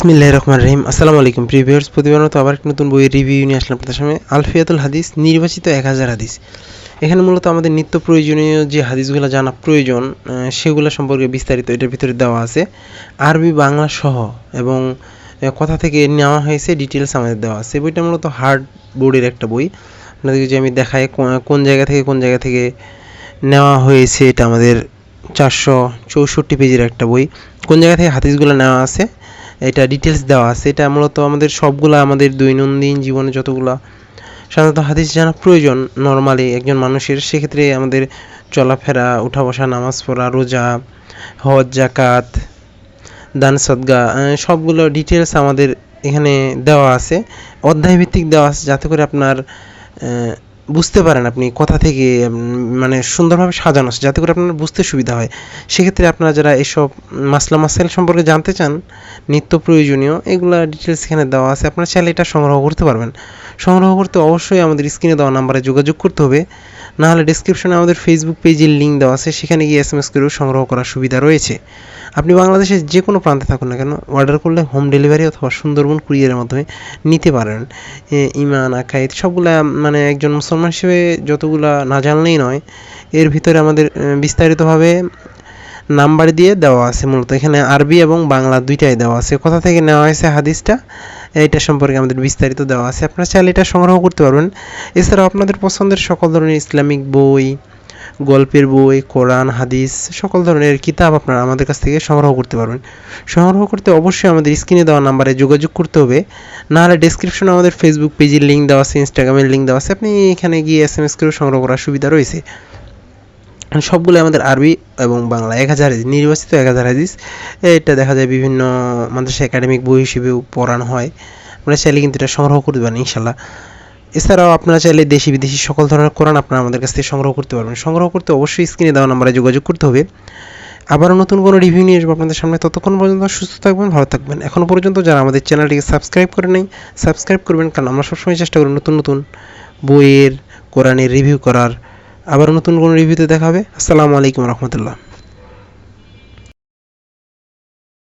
বিসমিল্লাহির রহমানির রহিম। আসসালামু আলাইকুম প্রিয় ভিউয়ার্স, প্রতিবারের মতো আবার একটা নতুন বইয়ের রিভিউ নিয়ে আসলাম আপনাদের সামনে। আলফিয়াতুল হাদিস নির্বাচিত 1000 হাদিস। এখানে মূলত আমাদের নিত্য প্রয়োজনীয় যে হাদিসগুলো জানা প্রয়োজন সেগুলো সম্পর্কে বিস্তারিত এটার ভিতরে দেওয়া আছে, আরবি বাংলা সহ, এবং কথা থেকে নেওয়া হয়েছে ডিটেলস আমাদের দেওয়া আছে। বইটা মূলত হার্ড বোর্ডের একটা বই। আপনাদেরকে যে আমি দেখাই কোন জায়গা থেকে নেওয়া হয়েছে, এটা আমাদের 464 পেজের একটা বই। কোন জায়গা থেকে হাদিসগুলো নেওয়া আছে এটা ডিটেলস দেওয়া আছে। এটা মূলত আমাদের সবগুলা আমাদের দৈনন্দিন জীবনে যতগুলা সাধারণত হাদিস জানা প্রয়োজন নর্মালি একজন মানুষের, সেক্ষেত্রে আমাদের চলাফেরা, উঠা বসা, নামাজ পড়া, রোজা, হজ, জাকাত, দান সদকা, সবগুলো ডিটেলস আমাদের এখানে দেওয়া আছে। অধ্যায়ভিত্তিক দেওয়া আছে যাতে করে আপনার বুঝতে পারেন আপনি কথা থেকে, মানে সুন্দরভাবে সাজানো আছে যাতে করে আপনার বুঝতে সুবিধা হয়। সেক্ষেত্রে আপনারা যারা এসব মাসলা মাসাইল সম্পর্কে জানতে চান, নিত্য প্রয়োজনীয়, এগুলা ডিটেলস এখানে দেওয়া আছে। আপনারা চাইলে এটা সংগ্রহ করতে পারবেন। সংগ্রহ করতে অবশ্যই আমাদের স্ক্রিনে দেওয়া নাম্বারে যোগাযোগ করতে হবে, নাহলে ডিসক্রিপশনে আমাদের ফেসবুক পেজের লিঙ্ক দেওয়া আছে, সেখানে গিয়ে SMS করেও সংগ্রহ করার সুবিধা রয়েছে। আপনি বাংলাদেশের যে কোনো প্রান্তে থাকুন না কেন, অর্ডার করলে হোম ডেলিভারি অথবা সুন্দরবন কুরিয়ারের মাধ্যমে নিতে পারেন। ইমান, আকাইদ সবগুলা, মানে একজন মুসলমান হিসেবে যতগুলা না জানলেই নয়, এর ভিতরে আমাদের বিস্তারিতভাবে নাম্বার দিয়ে দেওয়া আছে। মূলত এখানে আরবি এবং বাংলা দুইটাই দেওয়া আছে। কোথা থেকে নেওয়া হয়েছে হাদিসটা, এটা সম্পর্কে আমাদের বিস্তারিত দেওয়া আছে। আপনারা চাইলে এটা সংগ্রহ করতে পারবেন। এছাড়াও আপনাদের পছন্দের সকল ধরনের ইসলামিক বই, গল্পের বই, কোরআন, হাদিস, সকল ধরনের কিতাব আপনারা আমাদের কাছ থেকে সংগ্রহ করতে পারবেন। সংগ্রহ করতে অবশ্যই আমাদের স্ক্রিনে দেওয়া নাম্বারে যোগাযোগ করতে হবে, নাহলে ডেসক্রিপশনে আমাদের ফেসবুক পেজের লিঙ্ক দেওয়া আছে, ইনস্টাগ্রামের লিঙ্ক দেওয়া আছে, আপনি এখানে গিয়ে SMS করেও সংগ্রহ করার সুবিধা রয়েছে। সবগুলো আমাদের আরবি এবং বাংলা 1000 হাদিস, নির্বাচিত 1000 হাদিস। এটা দেখা যায় বিভিন্ন মাদ্রাসা একাডেমিক বই হিসেবেও পড়ানো হয়। আপনারা চাইলে কিন্তু এটা সংগ্রহ করতে পারেন ইনশাল্লাহ। এছাড়াও আপনারা চাইলে দেশি বিদেশি সকল ধরনের কোরআন আপনারা আমাদের কাছ থেকে সংগ্রহ করতে পারবেন। সংগ্রহ করতে অবশ্যই স্ক্রিনে দেওয়া নাম্বারে যোগাযোগ করতে হবে। আবারও নতুন কোনো রিভিউ নিয়ে আসবো আপনাদের সামনে। ততক্ষণ পর্যন্ত সুস্থ থাকবেন, ভালো থাকবেন। এখনও পর্যন্ত যারা আমাদের চ্যানেলটিকে সাবস্ক্রাইব করে নেই, সাবস্ক্রাইব করবেন, কারণ আমরা সবসময় চেষ্টা করি নতুন নতুন বইয়ের, কোরআনের রিভিউ করার। আবারও নতুন কোনো রিভিউতে দেখা হবে। আসসালামু আলাইকুম রহমতুল্লাহ।